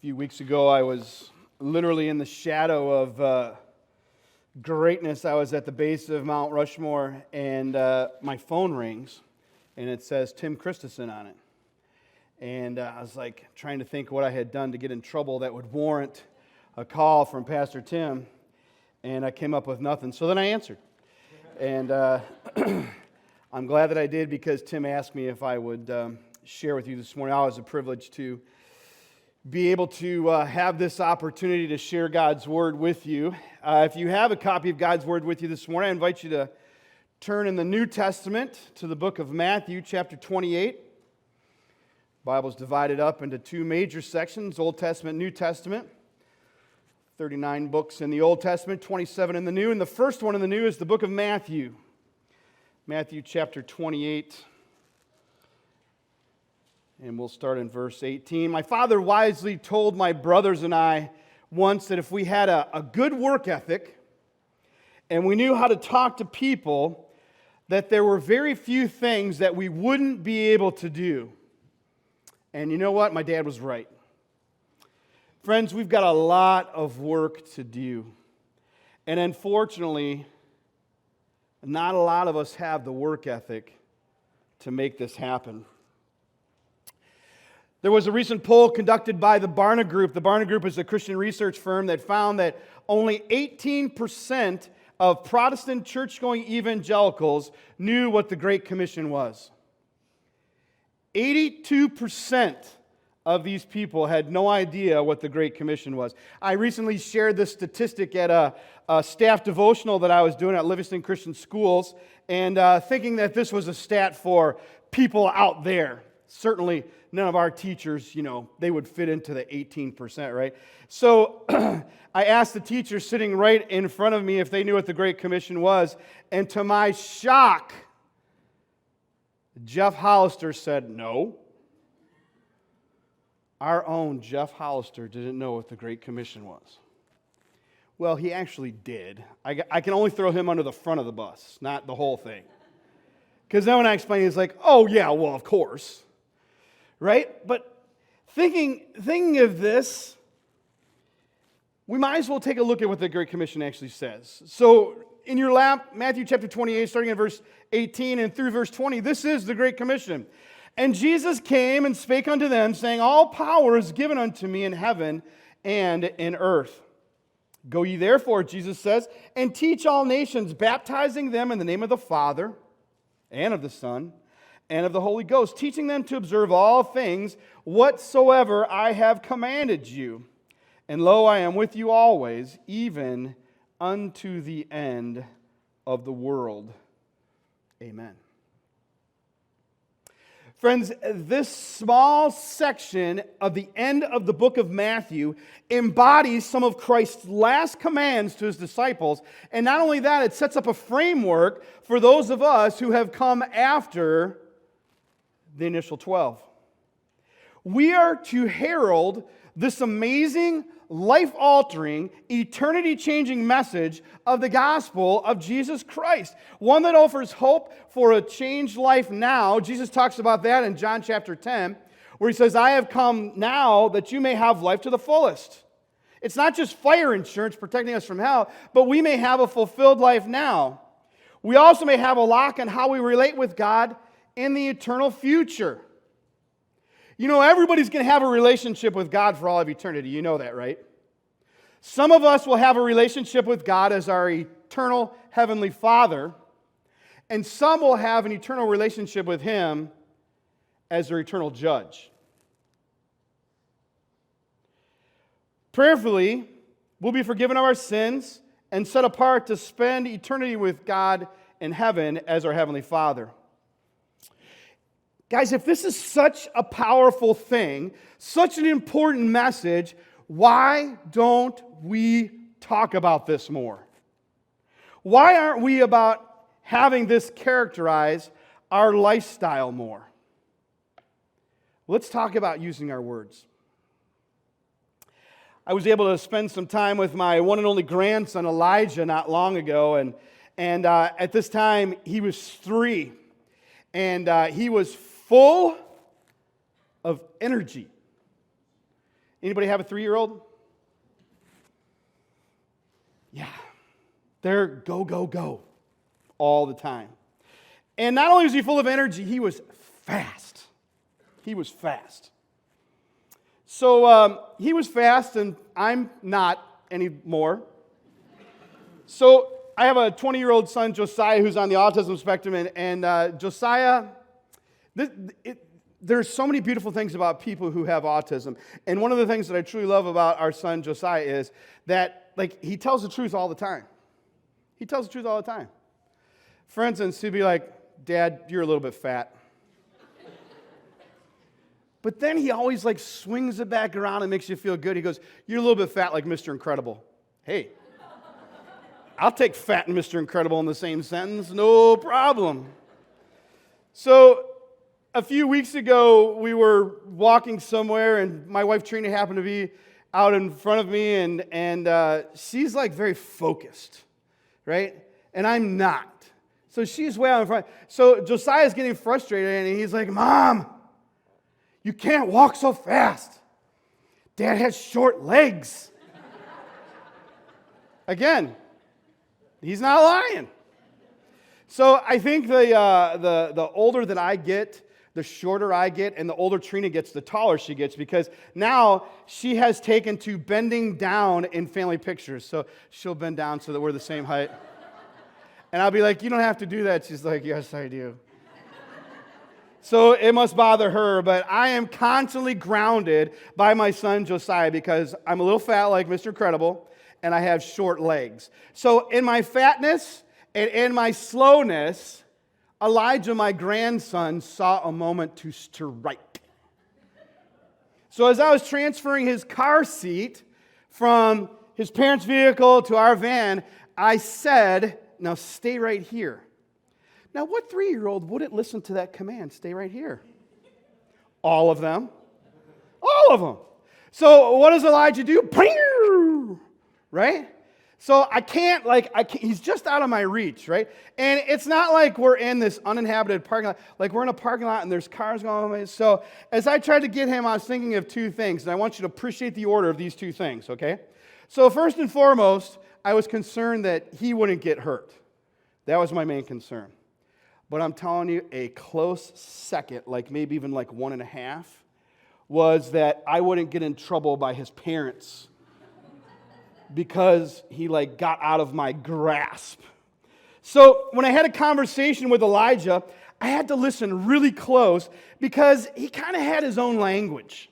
few weeks ago, I was literally in the shadow of greatness. I was at the base of Mount Rushmore, and my phone rings, and it says Tim Christensen on it. And I was like trying to think what I had done to get in trouble that would warrant a call from Pastor Tim, and I came up with nothing. So then I answered. And I'm glad that I did, because Tim asked me if I would share with you this morning. Always a privilege to be able to have this opportunity to share God's Word with you. If you have a copy of God's Word with you this morning, I invite you to turn in the New Testament to the book of Matthew, chapter 28. The Bible's divided up into two major sections, Old Testament, New Testament. 39 books in the Old Testament, 27 in the New. And the first one in the New is the book of Matthew. Matthew chapter 28. And we'll start in verse 18. My father wisely told my brothers and I once that if we had a good work ethic and we knew how to talk to people, that there were very few things that we wouldn't be able to do. And you know what? My dad was right. Friends, we've got a lot of work to do. And unfortunately, not a lot of us have the work ethic to make this happen. There was a recent poll conducted by the Barna Group. The Barna Group is a Christian research firm that found that only 18% of Protestant church-going evangelicals knew what the Great Commission was. 82% of these people had no idea what the Great Commission was. I recently shared this statistic at a staff devotional that I was doing at Livingston Christian Schools, and thinking that this was a stat for people out there. Certainly none of our teachers, they would fit into the 18%, right? So I asked the teacher sitting right in front of me if they knew what the Great Commission was, and to my shock, Jeff Hollister said no. Our own Jeff Hollister didn't know what the Great Commission was. Well, he actually did. I can only throw him under the front of the bus, not the whole thing. Because then when I explain, he's like, oh yeah, well, of course. Right? But thinking of this, we might as well take a look at what the Great Commission actually says. So in your lap, Matthew chapter 28, starting at verse 18 and through verse 20, this is the Great Commission. And Jesus came and spake unto them, saying, all power is given unto me in heaven and in earth. Go ye therefore, Jesus says, and teach all nations, baptizing them in the name of the Father and of the Son and of the Holy Ghost, teaching them to observe all things whatsoever I have commanded you. And lo, I am with you always, even unto the end of the world. Amen. Friends, this small section of the end of the book of Matthew embodies some of Christ's last commands to his disciples. And not only that, it sets up a framework for those of us who have come after the initial 12. We are to herald this amazing, life-altering, eternity-changing message of the gospel of Jesus Christ. One that offers hope for a changed life now. Jesus talks about that in John chapter 10, where he says, I have come now that you may have life to the fullest. It's not just fire insurance protecting us from hell, but we may have a fulfilled life now. We also may have a lock on how we relate with God in the eternal future. Everybody's going to have a relationship with God for all of eternity. You know that, right? Some of us will have a relationship with God as our eternal heavenly Father, and some will have an eternal relationship with Him as their eternal judge. Prayerfully, we'll be forgiven of our sins and set apart to spend eternity with God in heaven as our heavenly Father. Guys, if this is such a powerful thing, such an important message, why don't we talk about this more? Why aren't we about having this characterize our lifestyle more? Let's talk about using our words. I was able to spend some time with my one and only grandson, Elijah, not long ago, and at this time, he was 3, and he was full of energy. Anybody have a 3-year-old? Yeah. They're go, go, go all the time. And not only was he full of energy, he was fast. He was fast. So he was fast, and I'm not anymore. So I have a 20-year-old son, Josiah, who's on the autism spectrum, and Josiah, there's so many beautiful things about people who have autism. And one of the things that I truly love about our son, Josiah, is that he tells the truth all the time. He tells the truth all the time. For instance, he'd be like, Dad, you're a little bit fat. But then he always swings it back around and makes you feel good. He goes, you're a little bit fat like Mr. Incredible. Hey, I'll take fat and Mr. Incredible in the same sentence, no problem. So a few weeks ago, we were walking somewhere, and my wife Trina happened to be out in front of me, and she's very focused, right? And I'm not. So she's way out in front. So Josiah's getting frustrated, and he's like, Mom, you can't walk so fast. Dad has short legs. Again, he's not lying. So I think the older that I get, the shorter I get, and the older Trina gets, the taller she gets, because now she has taken to bending down in family pictures. So she'll bend down so that we're the same height. And I'll be like, you don't have to do that. She's like, yes, I do. So it must bother her, but I am constantly grounded by my son Josiah because I'm a little fat like Mr. Incredible, and I have short legs. So in my fatness and in my slowness, Elijah, my grandson, saw a moment to strike. So as I was transferring his car seat from his parents' vehicle to our van, I said, now stay right here. Now, what 3-year-old wouldn't listen to that command, stay right here? All of them. All of them. So what does Elijah do? Right? So I can't, he's just out of my reach, right? And it's not like we're in this uninhabited parking lot. We're in a parking lot and there's cars going by. So as I tried to get him, I was thinking of two things. And I want you to appreciate the order of these two things, okay? So first and foremost, I was concerned that he wouldn't get hurt. That was my main concern. But I'm telling you, a close second, maybe even 1.5, was that I wouldn't get in trouble by his parents because he got out of my grasp. So when I had a conversation with Elijah, I had to listen really close because he kind of had his own language.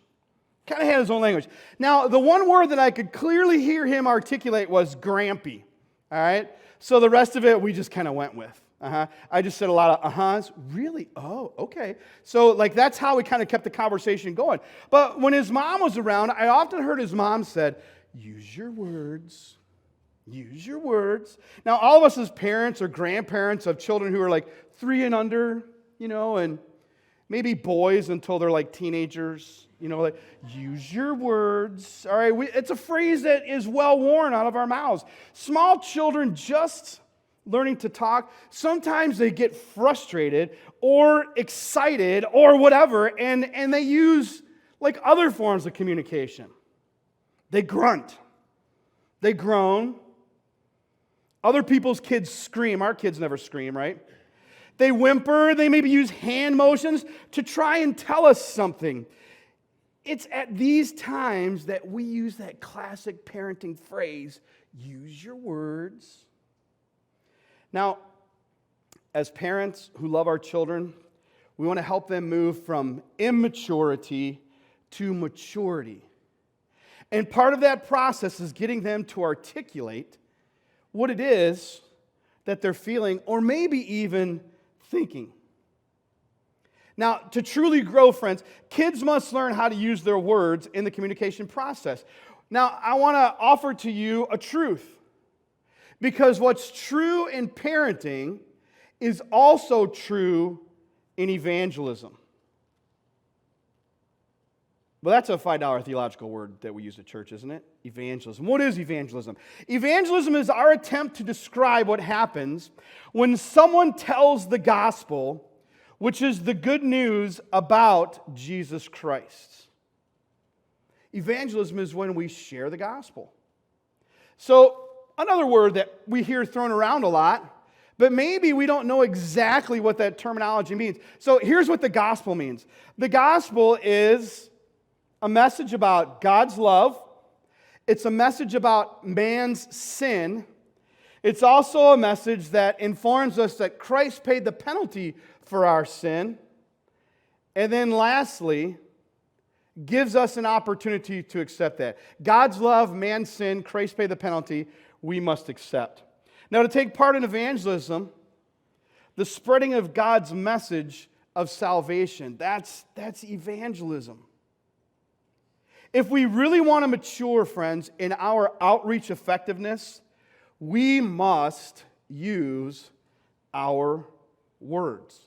Now, the one word that I could clearly hear him articulate was grampy. All right? So the rest of it we just kind of went with. I just said a lot of uh-huhs. Really? Oh, okay. So that's how we kind of kept the conversation going. But when his mom was around, I often heard his mom said, use your words. Use your words. Now, all of us as parents or grandparents of children who are 3 and under, and maybe boys until they're teenagers, use your words. All right, it's a phrase that is well worn out of our mouths. Small children just learning to talk, sometimes they get frustrated or excited or whatever, and they use other forms of communication. They grunt. They groan. Other people's kids scream. Our kids never scream, right? They whimper. They maybe use hand motions to try and tell us something. It's at these times that we use that classic parenting phrase, use your words. Now, as parents who love our children, we want to help them move from immaturity to maturity. And part of that process is getting them to articulate what it is that they're feeling or maybe even thinking. Now, to truly grow, friends, kids must learn how to use their words in the communication process. Now, I want to offer to you a truth. Because what's true in parenting is also true in evangelism. Well, that's a $5 theological word that we use at church, isn't it? Evangelism. What is evangelism? Evangelism is our attempt to describe what happens when someone tells the gospel, which is the good news about Jesus Christ. Evangelism is when we share the gospel. So, another word that we hear thrown around a lot, but maybe we don't know exactly what that terminology means. So, here's what the gospel means. The gospel is a message about God's love. It's a message about man's sin. It's also a message that informs us that Christ paid the penalty for our sin. And then lastly, gives us an opportunity to accept that. God's love, man's sin, Christ paid the penalty, we must accept. Now, to take part in evangelism, the spreading of God's message of salvation, that's evangelism. If we really want to mature, friends, in our outreach effectiveness, we must use our words.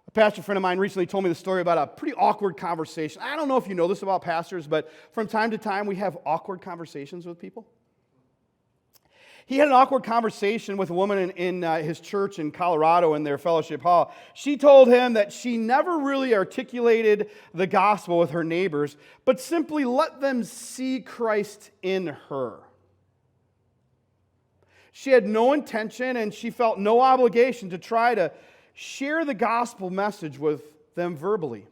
A pastor friend of mine recently told me the story about a pretty awkward conversation. I don't know if you know this about pastors, but from time to time we have awkward conversations with people. He had an awkward conversation with a woman in his church in Colorado in their fellowship hall. She told him that she never really articulated the gospel with her neighbors, but simply let them see Christ in her. She had no intention and she felt no obligation to try to share the gospel message with them verbally.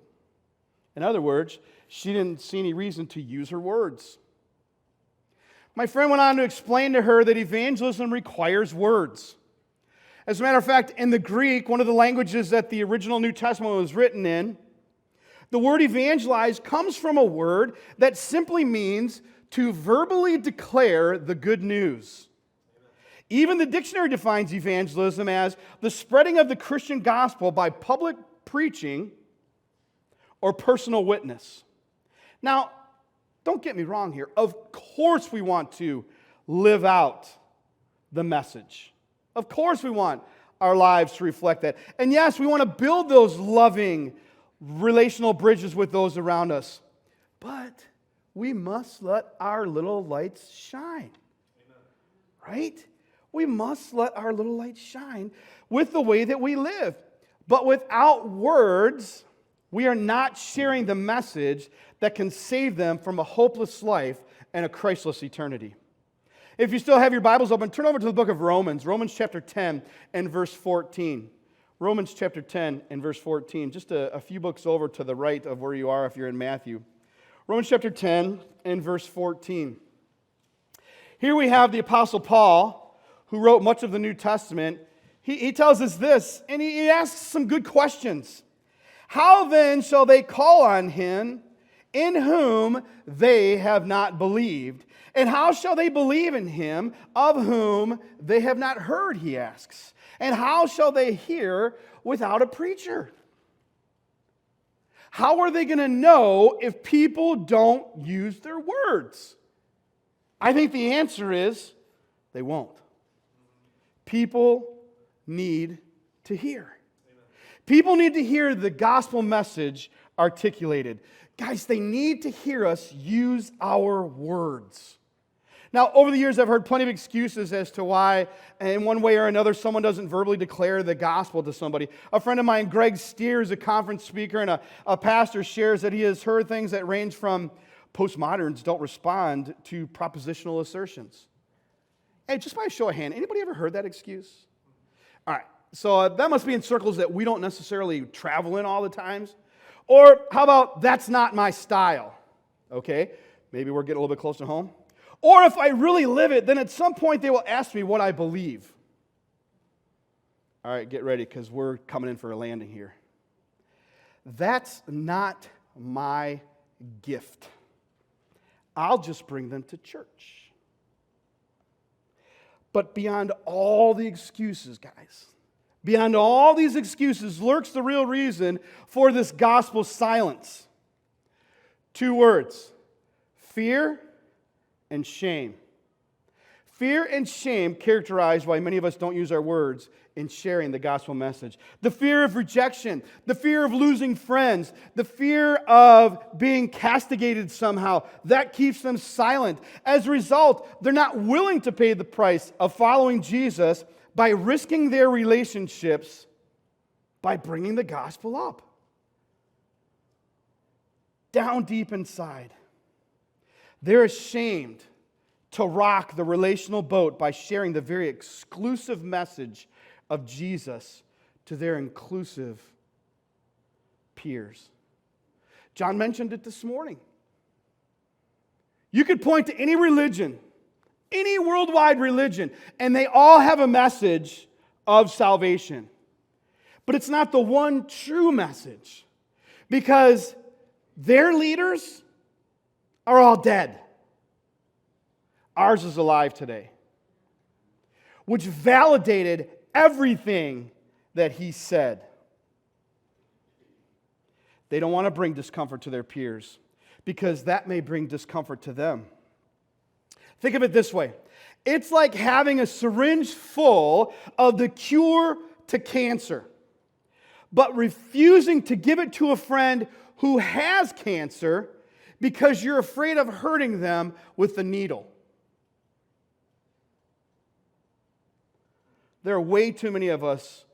In other words, she didn't see any reason to use her words. My friend went on to explain to her that evangelism requires words. As a matter of fact, in the Greek, one of the languages that the original New Testament was written in, the word evangelize comes from a word that simply means to verbally declare the good news. Even the dictionary defines evangelism as the spreading of the Christian gospel by public preaching or personal witness. Now, don't get me wrong here. Of course we want to live out the message. Of course we want our lives to reflect that. And yes, we want to build those loving relational bridges with those around us. But we must let our little lights shine. Right? We must let our little light shine with the way that we live. But without words, we are not sharing the message that can save them from a hopeless life and a Christless eternity. If you still have your Bibles open, turn over to the book of Romans, Romans chapter 10 and verse 14. Romans chapter 10 and verse 14, just a few books over to the right of where you are if you're in Matthew. Romans chapter 10 and verse 14. Here we have the Apostle Paul, who wrote much of the New Testament. He tells us this, and he asks some good questions. How then shall they call on him in whom they have not believed? And how shall they believe in him of whom they have not heard, he asks. And how shall they hear without a preacher? How are they going to know if people don't use their words? I think the answer is they won't. People need to hear. People need to hear the gospel message articulated. Guys, they need to hear us use our words. Now, over the years, I've heard plenty of excuses as to why, in one way or another, someone doesn't verbally declare the gospel to somebsomebody. A friend of mine, Greg Steer, is a conference speaker and a pastor, shares that he has heard things that range from postmoderns don't respond to propositional assertions. Hey, just by a show of hand, anybody ever heard that excuse? All right, so that must be in circles that we don't necessarily travel in all the times. Or how about, that's not my style? Okay, maybe we're getting a little bit close to home. Or if I really live it, then at some point they will ask me what I believe. All right, get ready, because we're coming in for a landing here. That's not my gift. I'll just bring them to church. But beyond all the excuses, guys, beyond all these excuses lurks the real reason for this gospel silence. 2 words: fear and shame. Fear and shame characterize why many of us don't use our words in sharing the gospel message. The fear of rejection, the fear of losing friends, the fear of being castigated somehow, that keeps them silent. As a result, they're not willing to pay the price of following Jesus by risking their relationships by bringing the gospel up. Down deep inside, They're ashamed to rock the relational boat by sharing the very exclusive message of Jesus to their inclusive peers. John mentioned it this morning. You could point to any religion, any worldwide religion, and they all have a message of salvation. But it's not the one true message, because their leaders are all dead. Ours is alive today, which validated everything that he said. They don't want to bring discomfort to their peers, because that may bring discomfort to them. Think of it this way. It's like having a syringe full of the cure to cancer, but refusing to give it to a friend who has cancer because you're afraid of hurting them with the needle. There are way too many of us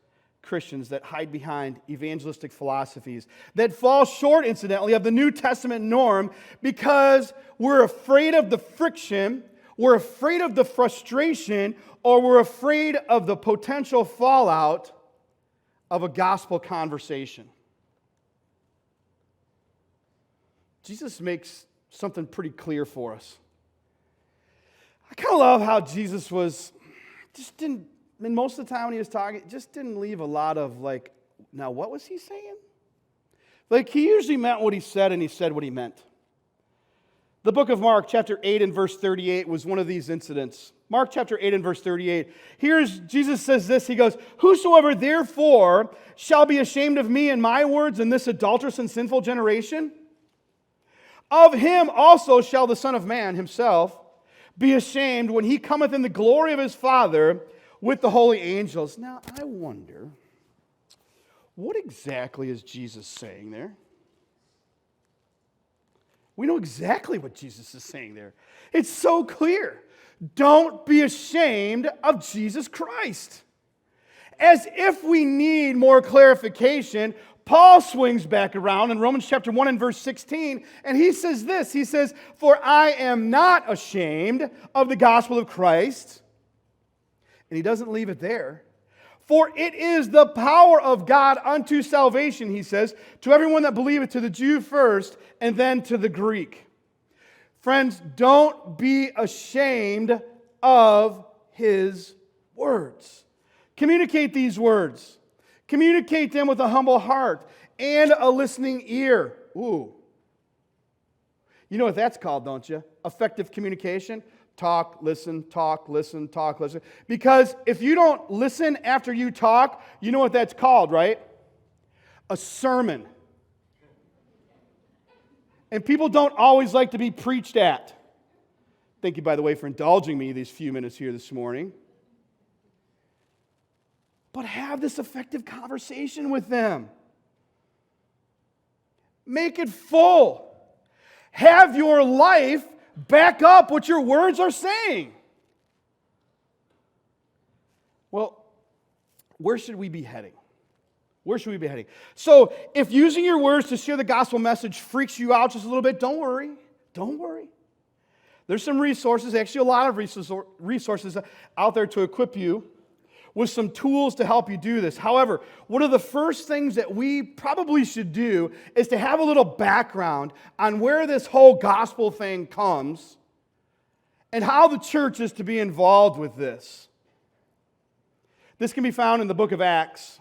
Christians that hide behind evangelistic philosophies that fall short, incidentally, of the New Testament norm because we're afraid of the friction, we're afraid of the frustration, or we're afraid of the potential fallout of a gospel conversation. Jesus makes something pretty clear for us. I kind of love how Jesus most of the time when he was talking, just didn't leave a lot of now what was he saying? He usually meant what he said, and he said what he meant. The book of Mark, chapter 8 and verse 38 was one of these incidents. Mark chapter 8 and verse 38. Here's, Jesus says this, he goes, "Whosoever therefore shall be ashamed of me and my words in this adulterous and sinful generation, of him also shall the Son of Man himself be ashamed when he cometh in the glory of his Father with the holy angels." Now, I wonder, what exactly is Jesus saying there? We know exactly what Jesus is saying there. It's so clear. Don't be ashamed of Jesus Christ. As if we need more clarification, Paul swings back around in Romans chapter 1 and verse 16, and he says this. He says, "For I am not ashamed of the gospel of Christ." And he doesn't leave it there. "For it is the power of God unto salvation," he says, "to everyone that believeth, to the Jew first, and then to the Greek." Friends, don't be ashamed of his words. Communicate these words. Communicate them with a humble heart and a listening ear. Ooh. You know what that's called, don't you? Effective communication. Talk, listen, talk, listen, talk, listen. Because if you don't listen after you talk, you know what that's called, right? A sermon. And people don't always like to be preached at. Thank you, by the way, for indulging me these few minutes here this morning. But have this effective conversation with them. Make it full. Have your life back up what your words are saying. Well, where should we be heading? Where should we be heading? So, if using your words to share the gospel message freaks you out just a little bit, don't worry. Don't worry. There's some resources, actually a lot of resources out there to equip you with some tools to help you do this. However, one of the first things that we probably should do is to have a little background on where this whole gospel thing comes and how the church is to be involved with this. This can be found in the book of Acts.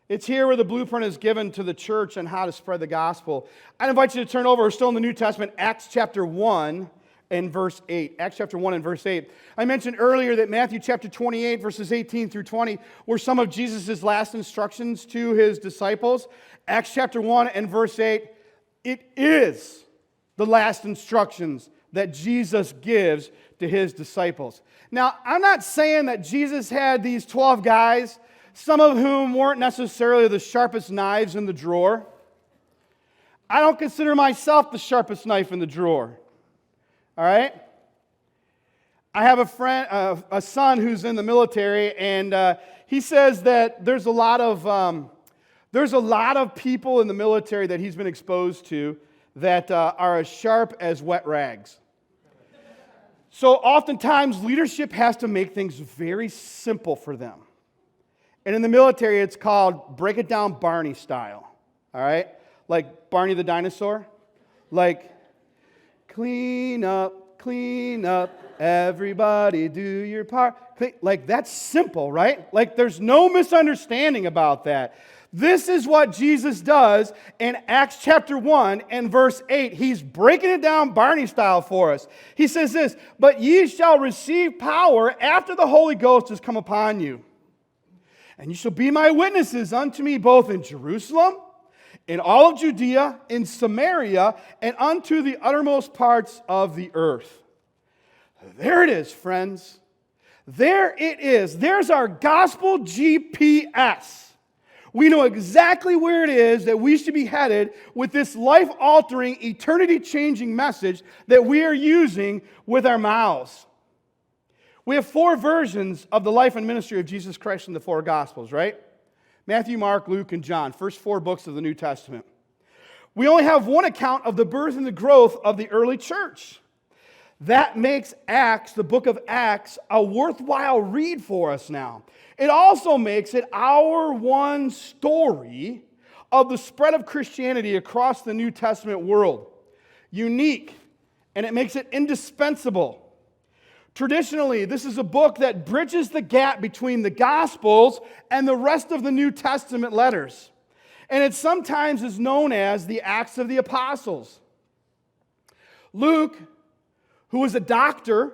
It's here where the blueprint is given to the church on how to spread the gospel. I invite you to turn over, we're still in the New Testament, Acts chapter 1 and verse 8. Acts chapter 1 and verse 8. I mentioned earlier that Matthew chapter 28, verses 18 through 20, were some of Jesus' last instructions to his disciples. Acts chapter 1 and verse 8, it is the last instructions that Jesus gives to his disciples. Now, I'm not saying that Jesus had these 12 guys, some of whom weren't necessarily the sharpest knives in the drawer. I don't consider myself the sharpest knife in the drawer. All right? I have a son who's in the military, and he says that there's a lot of people in the military that he's been exposed to that are as sharp as wet rags. So oftentimes, leadership has to make things very simple for them. And in the military, it's called break it down Barney style. All right? Like Barney the dinosaur. Like, clean up, everybody do your part. Like, that's simple, right? Like, there's no misunderstanding about that. This is what Jesus does in Acts chapter 1 and verse 8. He's breaking it down Barney style for us. He says this, "But ye shall receive power after the Holy Ghost has come upon you. And you shall be my witnesses unto me both in Jerusalem, in all of Judea, in Samaria, and unto the uttermost parts of the earth." There it is, friends. There it is. There's our gospel GPS. We know exactly where it is that we should be headed with this life-altering, eternity-changing message that we are using with our mouths. We have 4 versions of the life and ministry of Jesus Christ in the 4 Gospels, right? Matthew, Mark, Luke, and John, first 4 books of the New Testament. We only have 1 account of the birth and the growth of the early church. That makes Acts, the book of Acts, a worthwhile read for us now. It also makes it our one story of the spread of Christianity across the New Testament world. Unique, and it makes it indispensable. Traditionally, this is a book that bridges the gap between the Gospels and the rest of the New Testament letters. And it sometimes is known as the Acts of the Apostles. Luke, who was a doctor,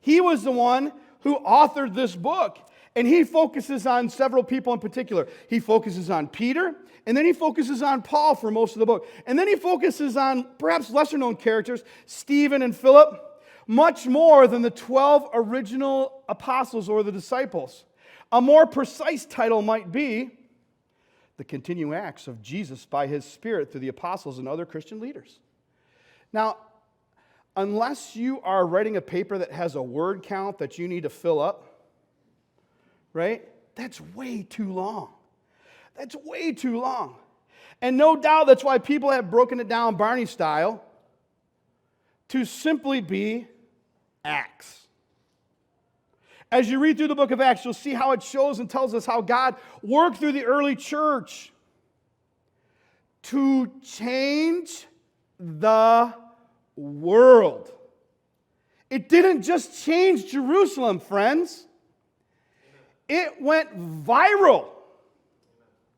he was the one who authored this book. And he focuses on several people in particular. He focuses on Peter, and then he focuses on Paul for most of the book. And then he focuses on perhaps lesser-known characters, Stephen and Philip, much more than the 12 original apostles or the disciples. A more precise title might be The Continuing Acts of Jesus by His Spirit through the apostles and other Christian leaders. Now, unless you are writing a paper that has a word count that you need to fill up, right? That's way too long. That's way too long. And no doubt that's why people have broken it down Barney style to simply be Acts. As you read through the book of Acts, you'll see how it shows and tells us how God worked through the early church to change the world. It didn't just change Jerusalem, friends. It went viral.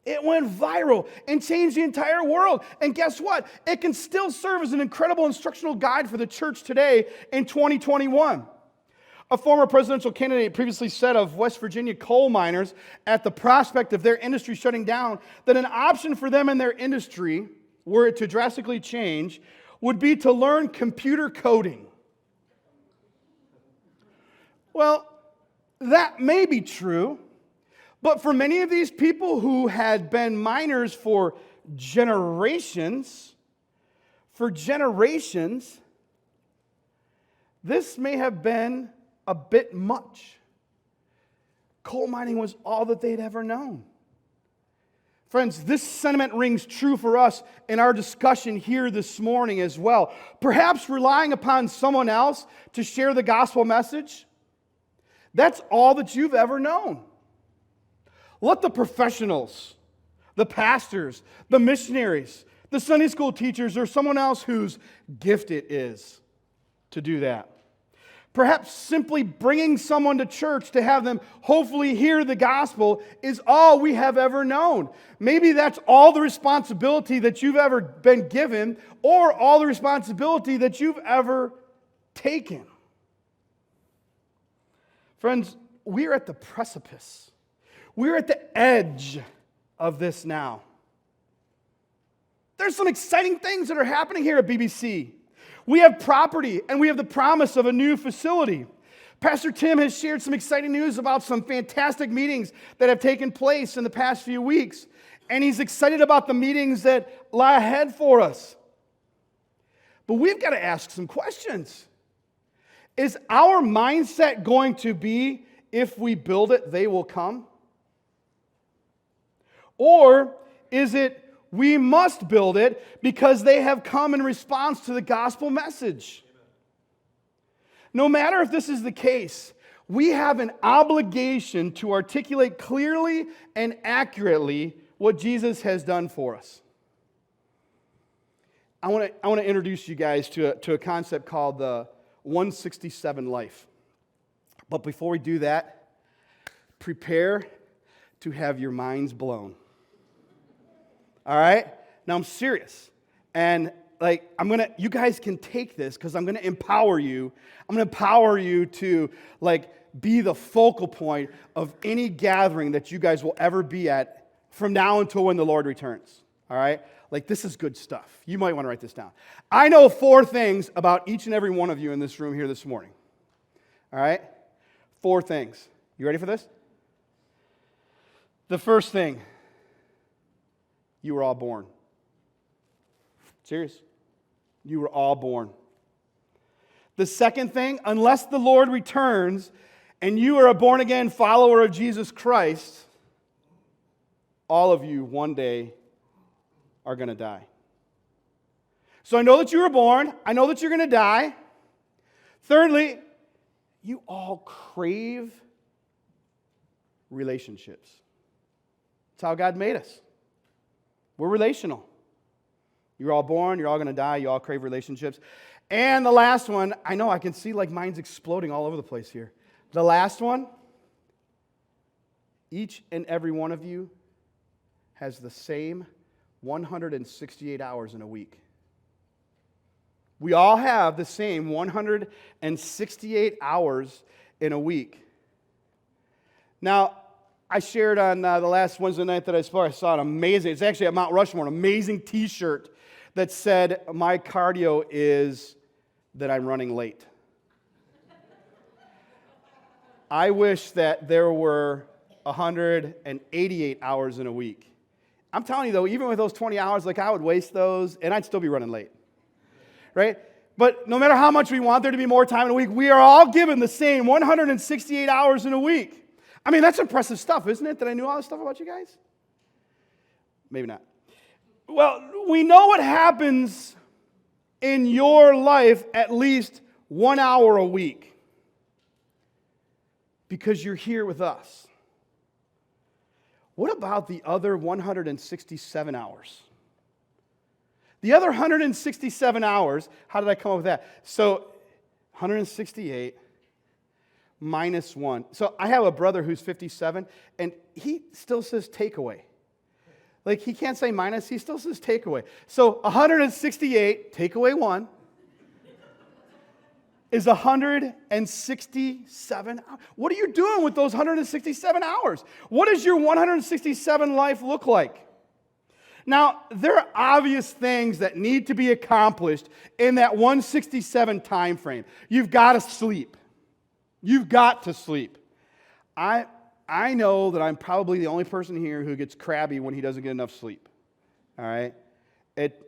It went viral and changed the entire world. And guess what? It can still serve as an incredible instructional guide for the church today in 2021. A former presidential candidate previously said of West Virginia coal miners at the prospect of their industry shutting down that an option for them in their industry, were it to drastically change, would be to learn computer coding. Well, that may be true, but for many of these people who had been miners for generations, this may have been a bit much. Coal mining was all that they'd ever known. Friends, this sentiment rings true for us in our discussion here this morning as well. Perhaps relying upon someone else to share the gospel message, that's all that you've ever known. Let the professionals, the pastors, the missionaries, the Sunday school teachers, or someone else whose gift it is to do that. Perhaps simply bringing someone to church to have them hopefully hear the gospel is all we have ever known. Maybe that's all the responsibility that you've ever been given, or all the responsibility that you've ever taken. Friends, we're at the precipice. We're at the edge of this now. There's some exciting things that are happening here at BBC. We have property, and we have the promise of a new facility. Pastor Tim has shared some exciting news about some fantastic meetings that have taken place in the past few weeks, and he's excited about the meetings that lie ahead for us. But we've got to ask some questions. Is our mindset going to be, if we build it, they will come? Or is it, We must build it because they have come in response to the gospel message. No matter if this is the case, we have an obligation to articulate clearly and accurately what Jesus has done for us. I want to introduce you guys to a concept called the 167 life. But before we do that, prepare to have your minds blown. All right? Now I'm serious. And you guys can take this because I'm going to empower you. I'm going to empower you to be the focal point of any gathering that you guys will ever be at from now until when the Lord returns. All right? This is good stuff. You might want to write this down. I know 4 things about each and every one of you in this room here this morning. All right? 4 things. You ready for this? The first thing, you were all born. Serious. You were all born. The second thing, unless the Lord returns and you are a born-again follower of Jesus Christ, all of you one day are going to die. So I know that you were born. I know that you're going to die. Thirdly, you all crave relationships. That's how God made us. We're relational. You're all born. You're all going to die. You all crave relationships. And the last one, I know I can see mine's exploding all over the place here. The last one, each and every one of you has the same 168 hours in a week. We all have the same 168 hours in a week. Now, I shared on the last Wednesday night that I spoke, I saw it's actually at Mount Rushmore, an amazing t-shirt that said, "My cardio is that I'm running late." I wish that there were 188 hours in a week. I'm telling you though, even with those 20 hours, I would waste those and I'd still be running late. Right? But no matter how much we want there to be more time in a week, we are all given the same 168 hours in a week. I mean, that's impressive stuff, isn't it? That I knew all this stuff about you guys? Maybe not. Well, we know what happens in your life at least 1 hour a week because you're here with us. What about the other 167 hours? The other 167 hours, how did I come up with that? So 168 minus 1. So I have a brother who's 57, and he still says takeaway. He can't say minus, he still says takeaway. So 168, take away 1, is 167 hours. What are you doing with those 167 hours? What does your 167 life look like? Now, there are obvious things that need to be accomplished in that 167 time frame. You've got to sleep. You've got to sleep. I know that I'm probably the only person here who gets crabby when he doesn't get enough sleep. All right?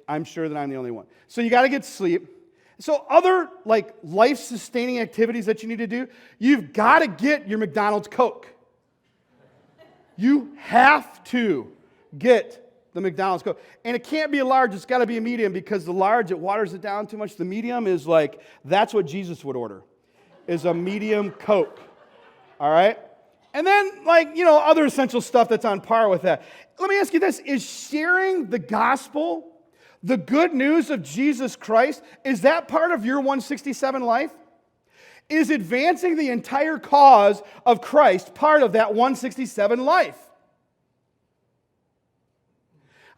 I'm sure that I'm the only one. So you got to get sleep. So other life-sustaining activities that you need to do, you've got to get your McDonald's Coke. You have to get the McDonald's Coke. And it can't be a large, it's got to be a medium because the large, it waters it down too much. The medium is that's what Jesus would order, is a medium Coke. All right? And then, other essential stuff that's on par with that. Let me ask you this. Is sharing the gospel, the good news of Jesus Christ, is that part of your 167 life? Is advancing the entire cause of Christ part of that 167 life?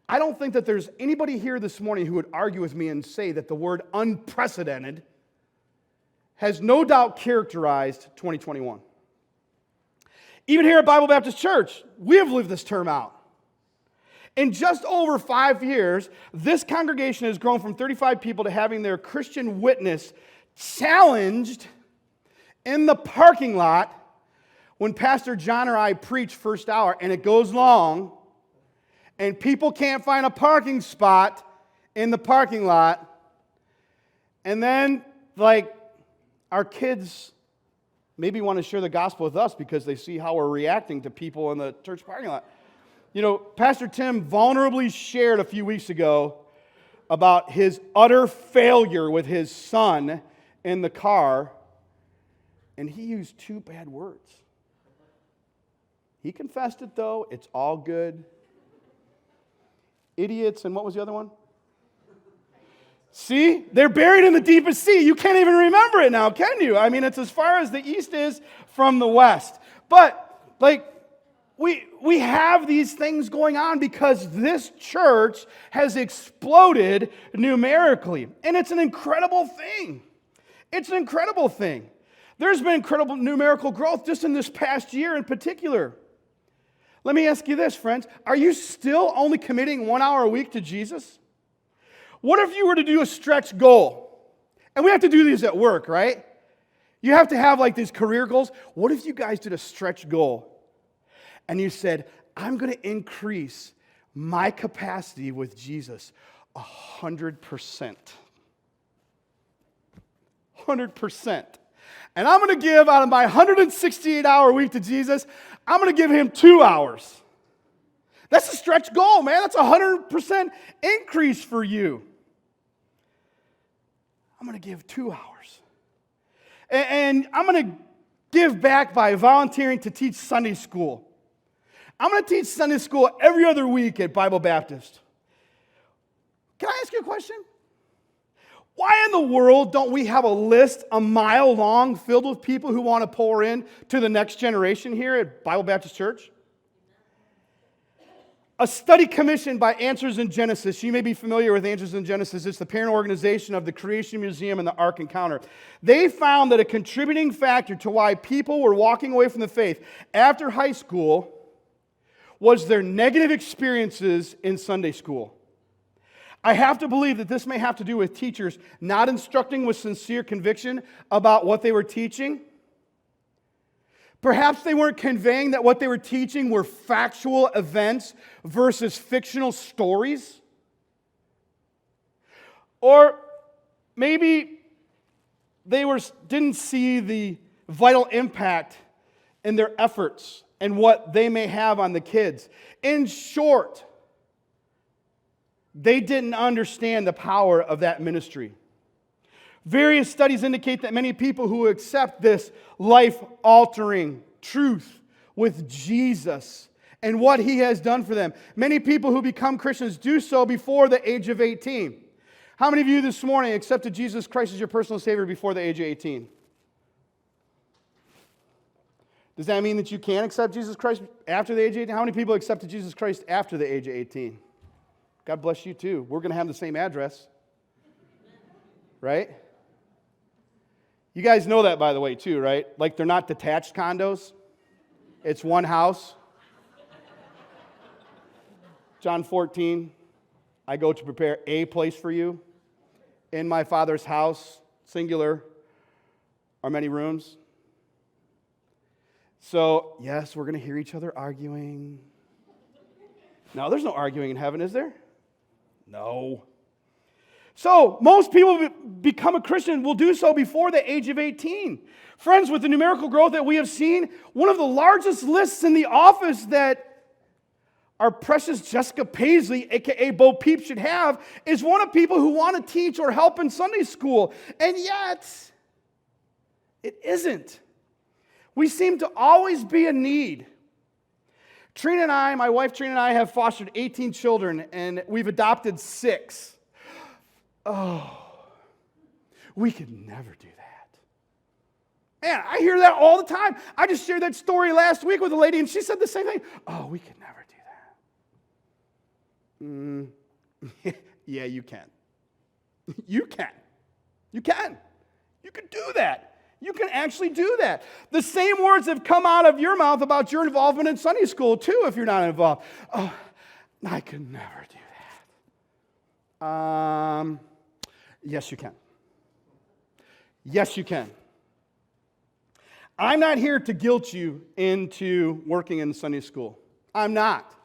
I don't think that there's anybody here this morning who would argue with me and say that the word unprecedented has no doubt characterized 2021. Even here at Bible Baptist Church, we have lived this term out. In just over 5 years, this congregation has grown from 35 people to having their Christian witness challenged in the parking lot when Pastor John or I preach first hour, and it goes long, and people can't find a parking spot in the parking lot, and then, our kids maybe want to share the gospel with us because they see how we're reacting to people in the church parking lot. You know, Pastor Tim vulnerably shared a few weeks ago about his utter failure with his son in the car, and he used 2 bad words. He confessed it, though. It's all good. Idiots, and what was the other one? See? They're buried in the deepest sea. You can't even remember it now, can you? I mean, it's as far as the east is from the west. But, like, we have these things going on because this church has exploded numerically. And it's an incredible thing. It's an incredible thing. There's been incredible numerical growth just in this past year in particular. Let me ask you this, friends. Are you still only committing 1 hour a week to Jesus? What if you were to do a stretch goal? And we have to do these at work, right? You have to have like these career goals. What if you guys did a stretch goal? And you said, I'm going to increase my capacity with Jesus 100%. 100%. And I'm going to give out of my 168-hour week to Jesus, I'm going to give him 2 hours. That's a stretch goal, man. That's a 100% increase for you. I'm going to give 2 hours. And I'm going to give back by volunteering to teach Sunday school. I'm going to teach Sunday school every other week at Bible Baptist. Can I ask you a question? Why in the world don't we have a list a mile long filled with people who want to pour in to the next generation here at Bible Baptist Church? A study commissioned by Answers in Genesis. You may be familiar with Answers in Genesis. It's the parent organization of the Creation Museum and the Ark Encounter. They found that a contributing factor to why people were walking away from the faith after high school was their negative experiences in Sunday school. I have to believe that this may have to do with teachers not instructing with sincere conviction about what they were teaching. Perhaps they weren't conveying that what they were teaching were factual events versus fictional stories. Or maybe they didn't see the vital impact in their efforts and what they may have on the kids. In short, they didn't understand the power of that ministry. Various studies indicate that many people who accept this life-altering truth with Jesus and what he has done for them, many people who become Christians do so before the age of 18. How many of you this morning accepted Jesus Christ as your personal Savior before the age of 18? Does that mean that you can't accept Jesus Christ after the age of 18? How many people accepted Jesus Christ after the age of 18? God bless you too. We're going to have the same address. Right? You guys know that, by the way, too, right? Like they're not detached condos. It's one house. John 14, I go to prepare a place for you. In my Father's house, singular, are many rooms. So, yes, we're going to hear each other arguing. No, there's no arguing in heaven, is there? No. So, most people who become a Christian will do so before the age of 18. Friends, with the numerical growth that we have seen, one of the largest lists in the office that our precious Jessica Paisley, a.k.a. Bo Peep, should have is one of people who want to teach or help in Sunday school. And yet, it isn't. We seem to always be in need. Trina and I, my wife Trina and I, have fostered 18 children, and we've adopted 6. Oh, we could never do that. Man, I hear that all the time. I just shared that story last week with a lady, and she said the same thing. Oh, we could never do that. Yeah, you can. You can. You can. You can do that. You can actually do that. The same words have come out of your mouth about your involvement in Sunday school, too, if you're not involved. Oh, I could never do that. Yes, you can. Yes, you can. I'm not here to guilt you into working in Sunday school. I'm not.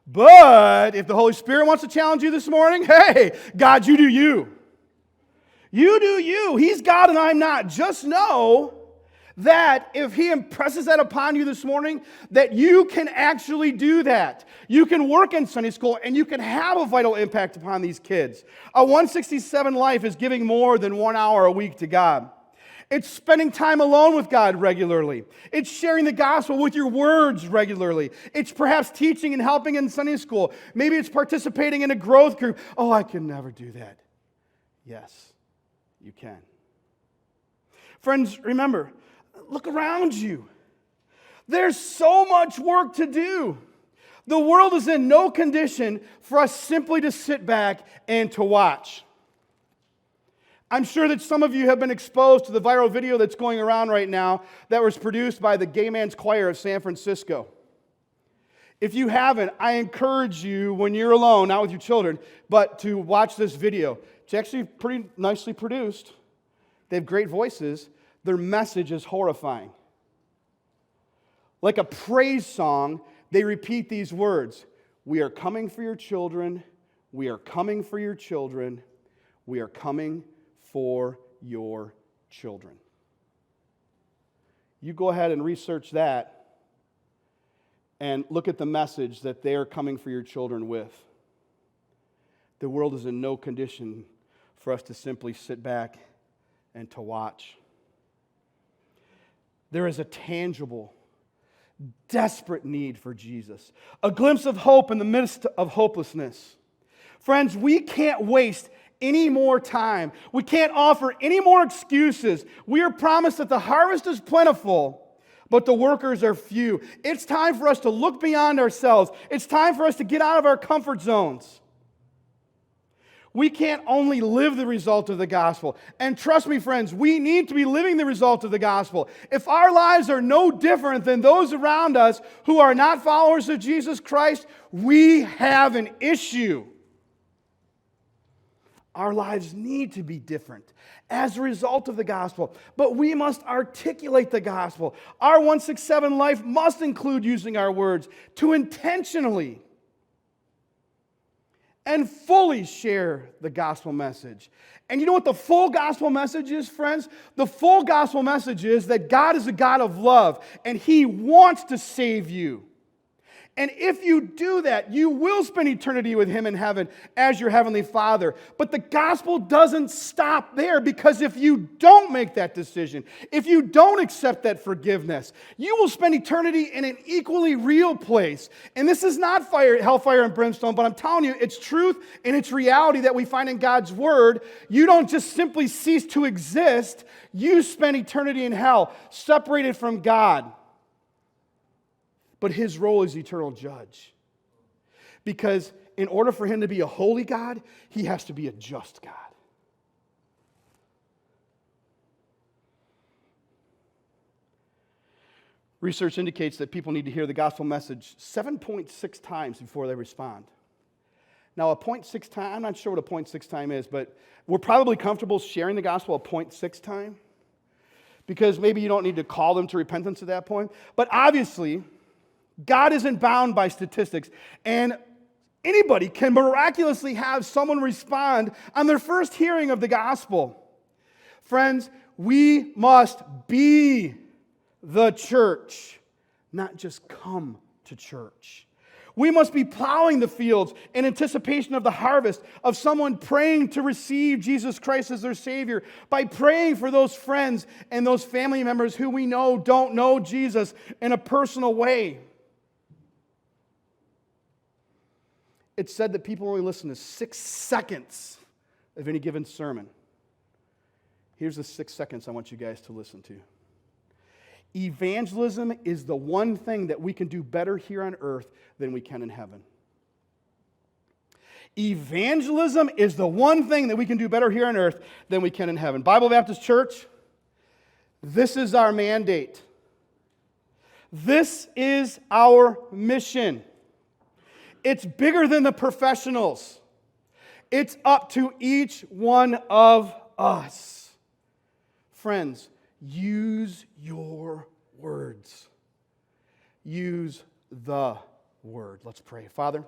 But if the Holy Spirit wants to challenge you this morning, hey, God, you do you. You do you. He's God and I'm not. Just know That if He impresses that upon you this morning, that you can actually do that. You can work in Sunday school and you can have a vital impact upon these kids. A 167 life is giving more than 1 hour a week to God. It's spending time alone with God regularly. It's sharing the gospel with your words regularly. It's perhaps teaching and helping in Sunday school. Maybe it's participating in a growth group. Oh, I can never do that. Yes, you can. Friends, remember, look around you. There's so much work to do. The world is in no condition for us simply to sit back and to watch. I'm sure that some of you have been exposed to the viral video that's going around right now that was produced by the Gay Man's Choir of San Francisco. If you haven't, I encourage you when you're alone, not with your children, but to watch this video. It's actually pretty nicely produced. They have great voices. Their message is horrifying. Like a praise song, they repeat these words. We are coming for your children. We are coming for your children. We are coming for your children. You go ahead and research that and look at the message that they are coming for your children with. The world is in no condition for us to simply sit back and to watch. There is a tangible, desperate need for Jesus, a glimpse of hope in the midst of hopelessness. Friends, we can't waste any more time. We can't offer any more excuses. We are promised that the harvest is plentiful, but the workers are few. It's time for us to look beyond ourselves. It's time for us to get out of our comfort zones. We can't only live the result of the gospel. And trust me, friends, we need to be living the result of the gospel. If our lives are no different than those around us who are not followers of Jesus Christ, we have an issue. Our lives need to be different as a result of the gospel, but we must articulate the gospel. Our 167 life must include using our words to intentionally and fully share the gospel message. And you know what the full gospel message is, friends? The full gospel message is that God is a God of love, and He wants to save you. And if you do that, you will spend eternity with Him in heaven as your heavenly Father. But the gospel doesn't stop there, because if you don't make that decision, if you don't accept that forgiveness, you will spend eternity in an equally real place. And this is not hellfire and brimstone, but I'm telling you, it's truth and it's reality that we find in God's Word. You don't just simply cease to exist. You spend eternity in hell, separated from God. But His role is eternal judge. Because in order for Him to be a holy God, He has to be a just God. Research indicates that people need to hear the gospel message 7.6 times before they respond. Now, a 0.6 time, I'm not sure what a 0.6 time is, but we're probably comfortable sharing the gospel a 0.6 time, because maybe you don't need to call them to repentance at that point. But obviously, God isn't bound by statistics, and anybody can miraculously have someone respond on their first hearing of the gospel. Friends, we must be the church, not just come to church. We must be plowing the fields in anticipation of the harvest, of someone praying to receive Jesus Christ as their Savior, by praying for those friends and those family members who we know don't know Jesus in a personal way. It's said that people only listen to 6 seconds of any given sermon. Here's the 6 seconds I want you guys to listen to. Evangelism is the one thing that we can do better here on earth than we can in heaven. Evangelism is the one thing that we can do better here on earth than we can in heaven. Bible Baptist Church, this is our mandate. This is our mission. It's bigger than the professionals. It's up to each one of us. Friends, use your words. Use the word. Let's pray. Father,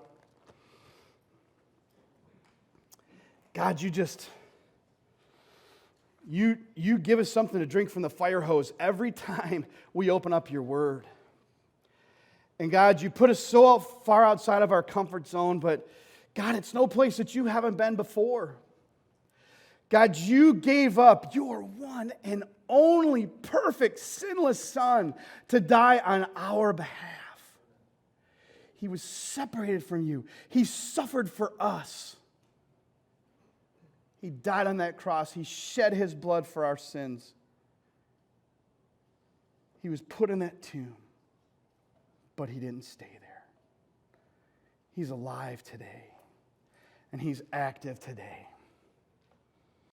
You give us something to drink from the fire hose every time we open up your word. And God, you put us so far outside of our comfort zone, but God, it's no place that you haven't been before. God, you gave up your one and only perfect, sinless Son to die on our behalf. He was separated from you. He suffered for us. He died on that cross. He shed his blood for our sins. He was put in that tomb, but he didn't stay there. He's alive today, and he's active today.